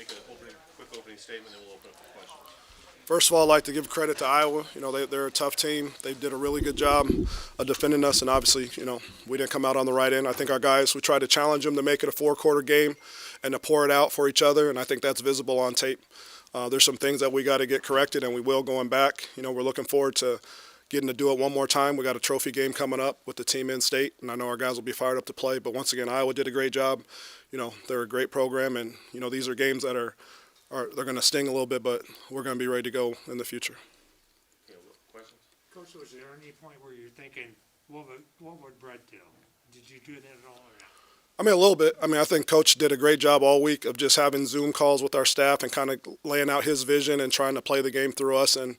make a quick opening statement, and we'll open up for questions. First of all, I'd like to give credit to Iowa. They're a tough team. They did a really good job of defending us, and obviously, we didn't come out on the right end. I think our guys, we tried to challenge them to make it a four-quarter game and to pour it out for each other, and I think that's visible on tape. There's some things that we got to get corrected, and we will going back. We're looking forward to getting to do it one more time. We got a trophy game coming up with the team in state, and I know our guys will be fired up to play. But once again, Iowa did a great job. They're a great program, and these are games that they're going to sting a little bit, but we're going to be ready to go in the future. Yeah, questions? Coach, was there any point where you're thinking, what would Brett do? Did you do that at all or not? A little bit. I think Coach did a great job all week of just having Zoom calls with our staff and kind of laying out his vision and trying to play the game through us and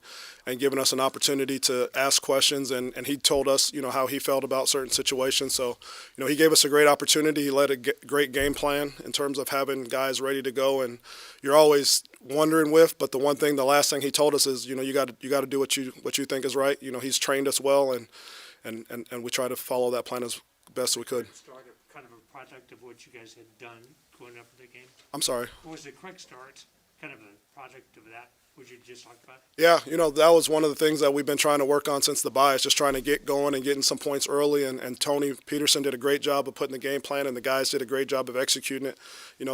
giving us an opportunity to ask questions. And he told us, how he felt about certain situations. So, he gave us a great opportunity. He led a great game plan in terms of having guys ready to go. And you're always wondering but the last thing he told us is, you got to do what you think is right. He's trained us well, and we try to follow that plan as best we could. Kind of a product of what you guys had done going up for the game? I'm sorry. What was the quick start kind of a project of that, what you just talked about? Yeah, that was one of the things that we've been trying to work on since the bye, is just trying to get going and getting some points early. And Tony Peterson did a great job of putting the game plan, and the guys did a great job of executing it.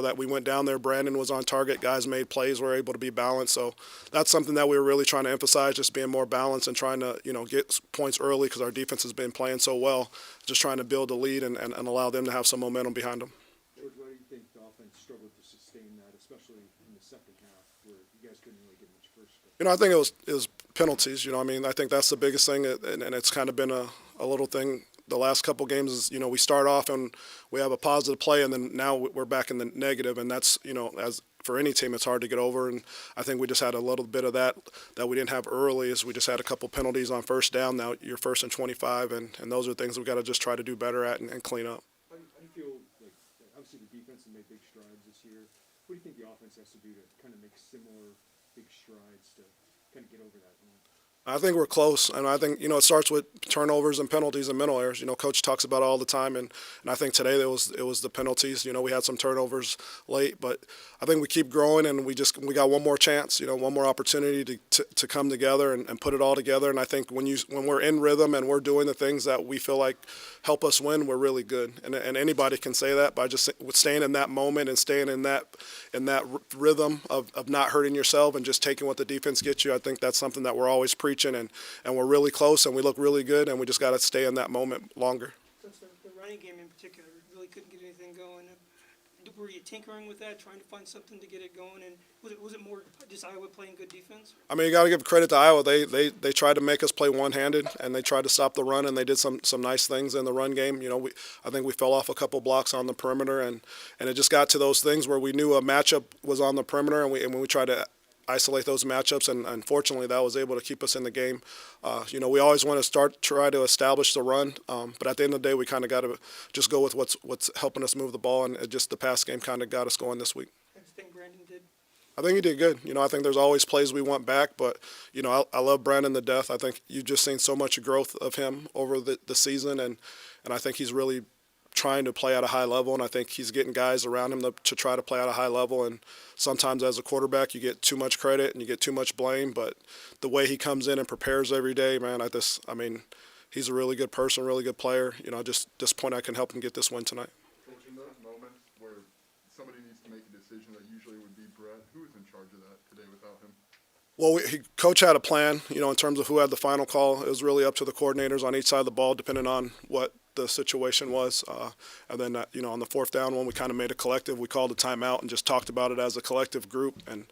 That we went down there, Brandon was on target, guys made plays, were able to be balanced. So that's something that we were really trying to emphasize, just being more balanced and trying to, get points early because our defense has been playing so well, just trying to build a lead and allow them to have some momentum behind them. George, why do you think the offense struggled to sustain that, especially in the second half where you guys couldn't really get much first? I think it was penalties. I think that's the biggest thing, and it's kind of been a little thing the last couple games is, we start off and we have a positive play, and then now we're back in the negative, and that's, as for any team, it's hard to get over. And I think we just had a little bit of that we didn't have early, is we just had a couple penalties on first down. Now you're first and 25, and those are things we've got to just try to do better at and clean up. How do you feel, like, obviously the defense has made big strides this year. What do you think the offense has to do to kind of make similar big strides to kind of get over that hump? I think we're close, and I think, it starts with turnovers and penalties and mental errors. Coach talks about it all the time, and I think today it was the penalties. We had some turnovers late, but I think we keep growing, and we got one more chance, one more opportunity to come together and put it all together. And I think when we're in rhythm and we're doing the things that we feel like help us win, we're really good. And anybody can say that by just staying in that moment and staying in that rhythm of not hurting yourself and just taking what the defense gets you. I think that's something that we're always preaching, and we're really close, and we look really good, and we just got to stay in that moment longer. Since the running game in particular really couldn't get anything going, were you tinkering with that, trying to find something to get it going, and was it more just Iowa playing good defense? You got to give credit to Iowa. They tried to make us play one-handed, and they tried to stop the run, and they did some nice things in the run game. I think we fell off a couple blocks on the perimeter, and it just got to those things where we knew a matchup was on the perimeter, and when we tried to isolate those matchups, and unfortunately that was able to keep us in the game. We always want to try to establish the run, but at the end of the day, we kind of got to just go with what's helping us move the ball, and just the pass game kind of got us going this week. I think Brandon did. I think he did good. I think there's always plays we want back, but, I love Brandon to death. I think you've just seen so much growth of him over the season, and I think he's really trying to play at a high level, and I think he's getting guys around him to try to play at a high level. And sometimes as a quarterback, you get too much credit and you get too much blame, but the way he comes in and prepares every day, man, he's a really good person, really good player. Just disappointed I can help him get this win tonight. Coach, in those moments where somebody needs to make a decision that usually would be Brett, who is in charge of that today without him? Well, Coach had a plan, in terms of who had the final call. It was really up to the coordinators on each side of the ball, depending on what the situation was. And then, on the fourth down one, we kind of made a collective. We called a timeout and just talked about it as a collective group. And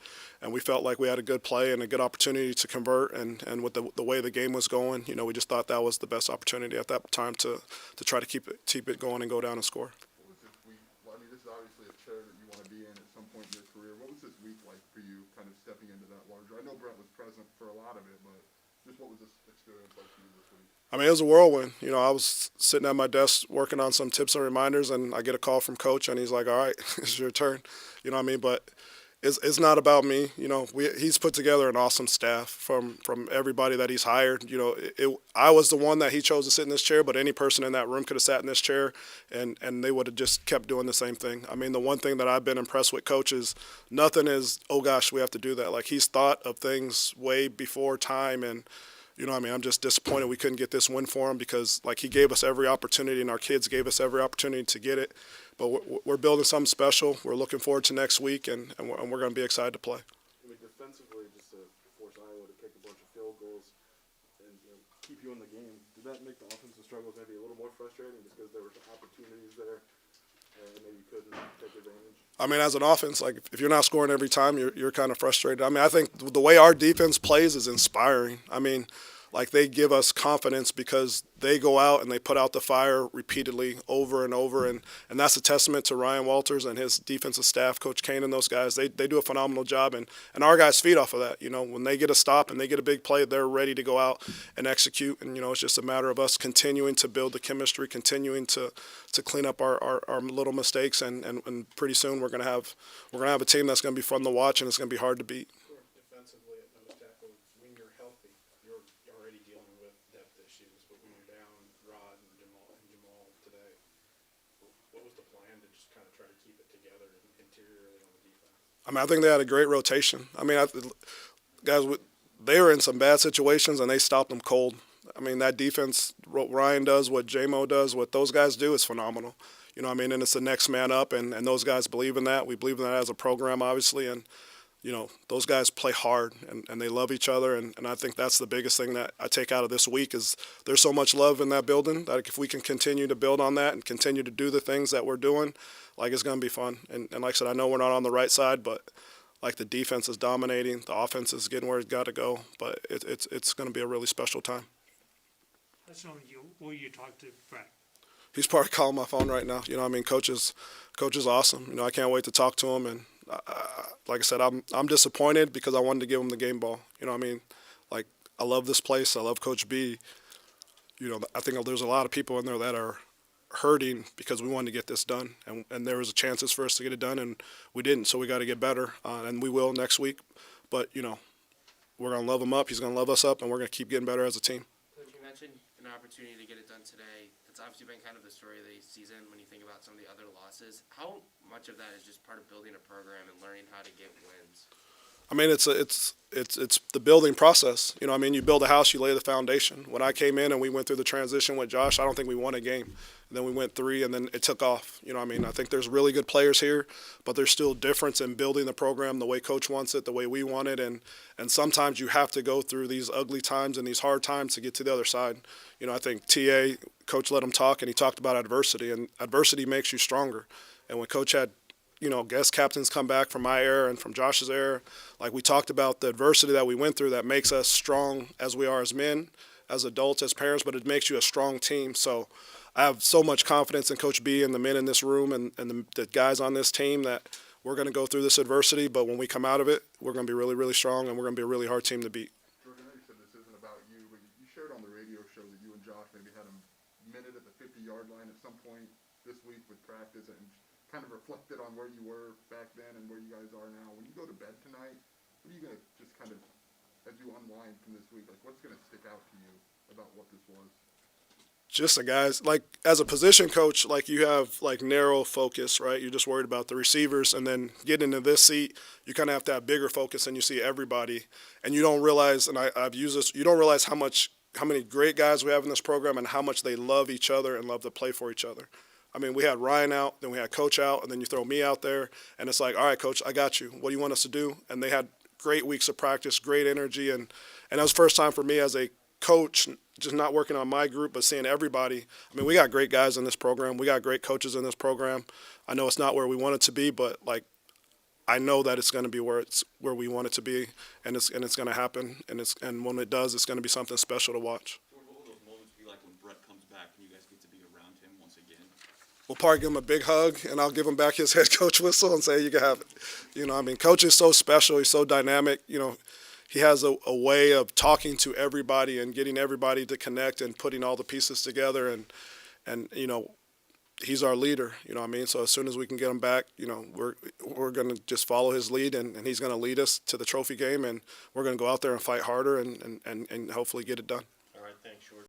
we felt like we had a good play and a good opportunity to convert. And with the way the game was going, we just thought that was the best opportunity at that time to try to keep it going and go down and score. What was this week? Well, this is obviously a chair that you want to be in at some point in your career. What was this week like for you, kind of stepping into that larger? I know Brett was present for a lot of it, but just what was this experience like for you this week? It was a whirlwind. I was sitting at my desk working on some tips and reminders, and I get a call from Coach, and he's like, all right, it's your turn. But it's not about me. You know, he's put together an awesome staff from everybody that he's hired. You know, I was the one that he chose to sit in this chair, but any person in that room could have sat in this chair, and they would have just kept doing the same thing. I mean, the one thing that I've been impressed with Coach is nothing is, oh gosh, we have to do that. Like, he's thought of things way before time, and you know, I mean, I'm just disappointed we couldn't get this win for him because, like, he gave us every opportunity, and our kids gave us every opportunity to get it. But we're building something special. We're looking forward to next week, and we're going to be excited to play. I mean, defensively, just to force Iowa to kick a bunch of field goals and keep you in the game, did that make the offensive struggles maybe a little more frustrating just because there were opportunities there and maybe you couldn't take advantage? I mean, as an offense, like, if you're not scoring every time, you're kind of frustrated. I mean, I think the way our defense plays is inspiring. I mean, like, they give us confidence because they go out and they put out the fire repeatedly over and over, and that's a testament to Ryan Walters and his defensive staff, Coach Kane and those guys. They do a phenomenal job, and our guys feed off of that. You know, when they get a stop and they get a big play, they're ready to go out and execute, and, you know, it's just a matter of us continuing to build the chemistry, continuing to clean up our little mistakes, and pretty soon we're gonna have a team that's gonna be fun to watch, and it's gonna be hard to beat. Defensively at nose tackle, when you're healthy, you're already dealing with depth issues, but when you're down Rod and Jamal today, what was the plan to just kind of try to keep it together interiorly on the defense? I mean, I think they had a great rotation. I mean, guys, they were in some bad situations, and they stopped them cold. I mean, that defense, what Ryan does, what J-Mo does, what those guys do is phenomenal. You know what I mean? And it's the next man up, and those guys believe in that. We believe in that as a program, obviously, and, you know, those guys play hard, and they love each other, and I think that's the biggest thing that I take out of this week is there's so much love in that building that if we can continue to build on that and continue to do the things that we're doing, like, it's going to be fun. And like I said, I know we're not on the right side, but, like, the defense is dominating. The offense is getting where it's got to go, but it's going to be a really special time. So will you talk to Brett? He's probably calling my phone right now. You know what I mean? Coach is awesome. You know, I can't wait to talk to him. And like I said, I'm disappointed because I wanted to give him the game ball. You know what I mean? Like, I love this place. I love Coach B. You know, I think there's a lot of people in there that are hurting because we wanted to get this done. And there was chances for us to get it done, and we didn't. So we got to get better, and we will next week. But, you know, we're going to love him up. He's going to love us up, and we're going to keep getting better as a team. Coach, you mentioned an opportunity to get it done today. That's obviously been kind of the story of the season when you think about some of the other losses. How much of that is just part of building a program and learning how to get wins? I mean, it's the building process. You know, I mean, you build a house, you lay the foundation. When I came in and we went through the transition with Josh, I don't think we won a game. And then we went 3, and then it took off. You know, I mean, I think there's really good players here, but there's still difference in building the program the way Coach wants it, the way we want it, and sometimes you have to go through these ugly times and these hard times to get to the other side. You know, I think TA, Coach let him talk, and he talked about adversity, and adversity makes you stronger. And when Coach had, you know, guest captains come back from my era and from Josh's era, like, we talked about the adversity that we went through that makes us strong as we are as men, as adults, as parents, but it makes you a strong team. So I have so much confidence in Coach B and the men in this room and the guys on this team that we're going to go through this adversity, but when we come out of it, we're going to be really, really strong, and we're going to be a really hard team to beat. George, I know you said this isn't about you, but you shared on the radio show that you and Josh maybe had a minute at the 50-yard line at some point this week with practice and kind of reflected on where you were back then and where you guys are now. When you go to bed tonight, what are you going to just kind of, as you unwind from this week, like, what's going to stick out to you about what this was? Just the guys, like, as a position coach, like, you have, like, narrow focus, right? You're just worried about the receivers, and then getting into this seat, you kind of have to have bigger focus, and you see everybody, and you don't realize, and I've used this, you don't realize how many great guys we have in this program and how much they love each other and love to play for each other. I mean, we had Ryan out, then we had Coach out, and then you throw me out there, and it's like, all right, Coach, I got you. What do you want us to do? And they had great weeks of practice, great energy, and that was the first time for me as a coach, just not working on my group, but seeing everybody. I mean, we got great guys in this program. We got great coaches in this program. I know it's not where we want it to be, but, like, I know that it's going to be where we want it to be, and it's going to happen. And when it does, it's going to be something special to watch. What will those moments be like when Brett comes back and you guys get to be around him once again? We'll probably give him a big hug, and I'll give him back his head coach whistle and say, you can have it. You know, I mean, Coach is so special. He's so dynamic. You know, he has a way of talking to everybody and getting everybody to connect and putting all the pieces together. And you know, he's our leader, you know what I mean? So as soon as we can get him back, you know, we're going to just follow his lead, and he's going to lead us to the trophy game, and we're going to go out there and fight harder and hopefully get it done. All right, thanks, George.